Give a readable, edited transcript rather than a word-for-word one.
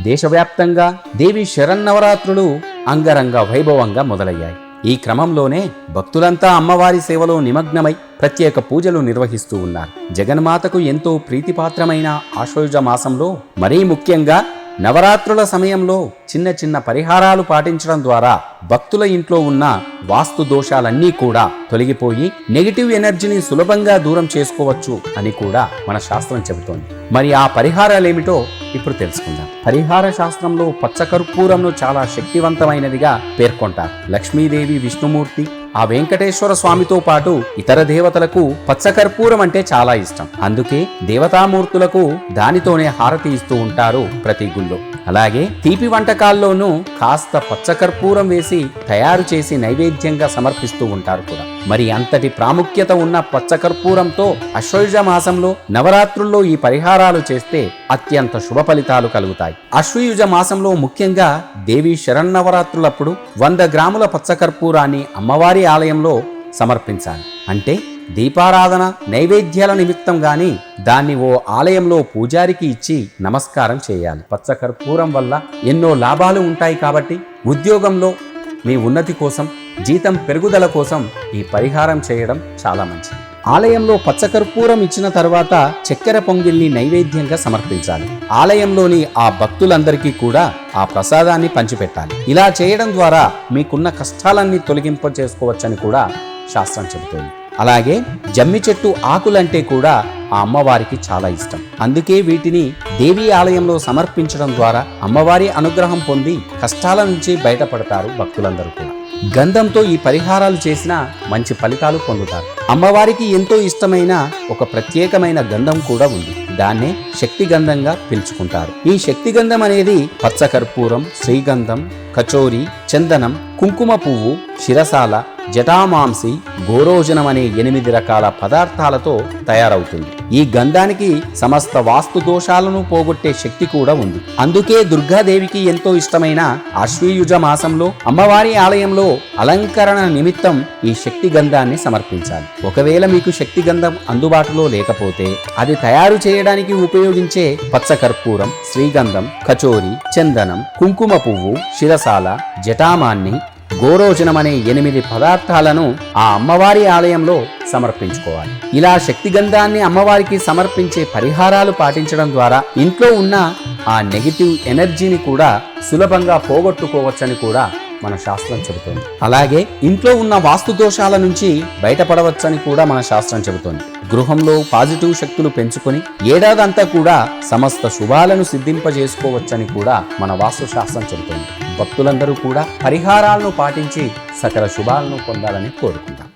దేశవ్యాప్తంగా దేవి శరన్నవరాత్రులు అంగరంగ వైభవంగా మొదలయ్యాయి. ఈ క్రమంలోనే భక్తులంతా అమ్మవారి సేవలో నిమగ్నమై ప్రత్యేక పూజలు నిర్వహిస్తూ ఉన్నారు. జగన్మాతకు ఎంతో ప్రీతిపాత్రమైన ఆశ్వయుజ మాసంలో మరీ ముఖ్యంగా నవరాత్రుల సమయంలో చిన్న చిన్న పరిహారాలు పాటించడం ద్వారా భక్తుల ఇంట్లో ఉన్న వాస్తు దోషాలన్నీ కూడా తొలగిపోయి నెగిటివ్ ఎనర్జీని సులభంగా దూరం చేసుకోవచ్చు అని కూడా మన శాస్త్రం చెబుతోంది. మరి ఆ పరిహారాలేమిటో ఇప్పుడు తెలుసుకుందాం. పరిహార శాస్త్రంలో పచ్చకర్పూరంను చాలా శక్తివంతమైనదిగా పేర్కొంటారు. లక్ష్మీదేవి, విష్ణుమూర్తి, ఆ వెంకటేశ్వర స్వామితో పాటు ఇతర దేవతలకు పచ్చకర్పూరం అంటే చాలా ఇష్టం. అందుకే దేవతామూర్తులకు దానితోనే హారతి ఇస్తూ ఉంటారు ప్రతి గుళ్ళో. అలాగే తీపి వంటకాల్లోనూ కాస్త పచ్చకర్పూరం వేసి తయారు చేసి నైవేద్యంగా సమర్పిస్తూ ఉంటారు కూడా. మరి అంతటి ప్రాముఖ్యత ఉన్న పచ్చకర్పూరంతో ఆశ్వయుజ మాసంలో నవరాత్రుల్లో ఈ పరిహారాలు చేస్తే అత్యంత శుభ ఫలితాలు కలుగుతాయి. ఆశ్వయుజ మాసంలో ముఖ్యంగా దేవి శరన్నవరాత్రులప్పుడు 100 గ్రాముల పచ్చకర్పూరాన్ని అమ్మవారి ఆలయంలో సమర్పించాలి. అంటే దీపారాధన నైవేద్యాల నిమిత్తం గాని దాన్ని ఓ ఆలయంలో పూజారికి ఇచ్చి నమస్కారం చేయాలి. పచ్చకర్పూరం వల్ల ఎన్నో లాభాలు ఉంటాయి కాబట్టి ఉద్యోగంలో మీ ఉన్నతి కోసం, జీతం పెరుగుదల కోసం ఈ పరిహారం చేయడం చాలా మంచిది. ఆలయంలో పచ్చకర్పూరం ఇచ్చిన తర్వాత చక్కెర పొంగిల్ని నైవేద్యంగా సమర్పించాలి. ఆలయంలోని ఆ భక్తులందరికీ కూడా ఆ ప్రసాదాన్ని పంచిపెట్టాలి. ఇలా చేయడం ద్వారా మీకున్న కష్టాలన్నీ తొలగింప చేసుకోవచ్చని కూడా శాస్త్రం చెబుతోంది. అలాగే జమ్మి చెట్టు ఆకులంటే కూడా ఆ అమ్మవారికి చాలా ఇష్టం. అందుకే వీటిని దేవీ ఆలయంలో సమర్పించడం ద్వారా అమ్మవారి అనుగ్రహం పొంది కష్టాల నుంచి బయటపడతారు భక్తులందరూ కూడా. గంధంతో ఈ పరిహారాలు చేసినా మంచి ఫలితాలు పొందుతారు. అమ్మవారికి ఎంతో ఇష్టమైన ఒక ప్రత్యేకమైన గంధం కూడా ఉంది. దాన్నే శక్తి గంధంగా పిలుచుకుంటారు. ఈ శక్తి గంధం అనేది పచ్చకర్పూరం, శ్రీగంధం, కచోరి, చందనం, కుంకుమ పువ్వు, శిరసాల, జటామాంసి, గోరోజనం అనే 8 రకాల పదార్థాలతో తయారవుతుంది. ఈ గంధానికి సమస్త వాస్తు దోషాలను పోగొట్టే శక్తి కూడా ఉంది. అందుకే దుర్గాదేవికి ఎంతో ఇష్టమైన ఆశ్వయుజ మాసంలో అమ్మవారి ఆలయంలో అలంకరణ నిమిత్తం ఈ శక్తి గంధాన్ని సమర్పించాలి. ఒకవేళ మీకు శక్తి గంధం అందుబాటులో లేకపోతే అది తయారు చేయడానికి ఉపయోగించే పచ్చకర్పూరం, శ్రీగంధం, కచోరి, చందనం, కుంకుమ పువ్వు, శిరసాల, జటామాన్ని, గోరోజనం అనే 8 పదార్థాలను ఆ అమ్మవారి ఆలయంలో సమర్పించుకోవాలి. ఇలా శక్తి గంధాన్ని అమ్మవారికి సమర్పించే పరిహారాలు పాటించడం ద్వారా ఇంట్లో ఉన్న ఆ నెగిటివ్ ఎనర్జీని కూడా సులభంగా పోగొట్టుకోవచ్చని కూడా మన శాస్త్రం చెబుతోంది. అలాగే ఇంట్లో ఉన్న వాస్తు దోషాల నుంచి బయటపడవచ్చని కూడా మన శాస్త్రం చెబుతోంది. గృహంలో పాజిటివ్ శక్తులు పెంచుకొని ఏడాదంతా కూడా సమస్త శుభాలను సిద్ధింపజేసుకోవచ్చని కూడా మన వాస్తు శాస్త్రం చెబుతోంది. భక్తులందరూ కూడా పరిహారాలను పాటించి సకల శుభాలను పొందాలని కోరుకుంటాం.